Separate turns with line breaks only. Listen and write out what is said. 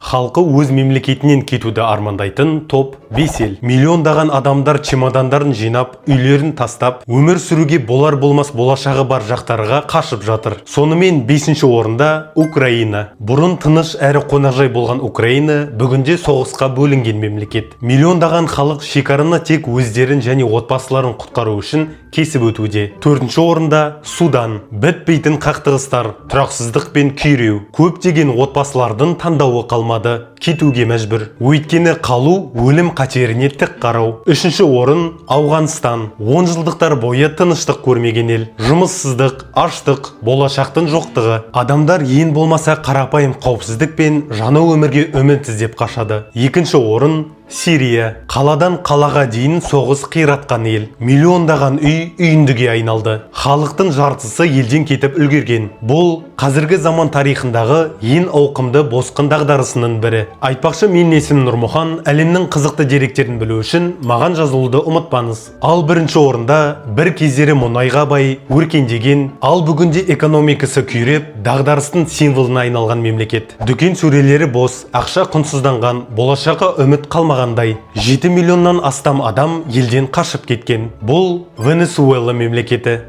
Халқы өз мемлекетінен кетуді армандайтын топ 5 ел. Миллиондаған адамдар чемодандарын жинап, үйлерін тастап, өмір сүруге болар-болмас болашағы бар жақтарға қашып жатыр. Сонымен 5-ші орында Украина. Бұрын тыныш әрі қонақжай болған Украина бүгінде соғысқа бөлінген мемлекет. Миллиондаған халық шекараны тек өздерін және отбасыларын құтқару үшін кесіп өтуде. 4-ші орында Судан. Бітпейтін қақтығыстар, тұрақсыздық пен күйреу. Көптеген отбасылардың таңдауы қалмады, кетуге мәжбүр. Өйткені қалу өлім қатеріне тік қарау. 3-ші орын Ауғанстан. 10 жылдықтар бойы тыныштық көрмеген ел. Жұмыссыздық, аштық, болашақтың жоқтығы. Адамдар ең болмаса қарапайым қауіпсіздік пен жаңа өмірге үміт іздеп қашады. 2-ші орын Сирия. Қаладан қалаға дейін соғыс қиратқан ел. Миллиондаған үй үйіндіге айналды. Халықтың жартысы елден кетіп үлгерген. Бұл қазіргі заман тарихындағы ең ауқымды босқын дағдарысының бірі. Айтпақшы, мен есімім Нұрмұхан. Әлемнің қызықты деректерін білу үшін маған жазылуды ұмытпаңыз. Ал 1-ші орында бір кездері мұнайға бай, өркендеген, ал бүгінде экономикасы күйреп, дағдарыстың символына айналған мемлекет. Дүкен сөрелері бос, ақша құнсызданған, болашаққа үміт қалмаған. 7 миллионнан астам адам елден қашып кеткен. Бұл Венесуэла мемлекеті.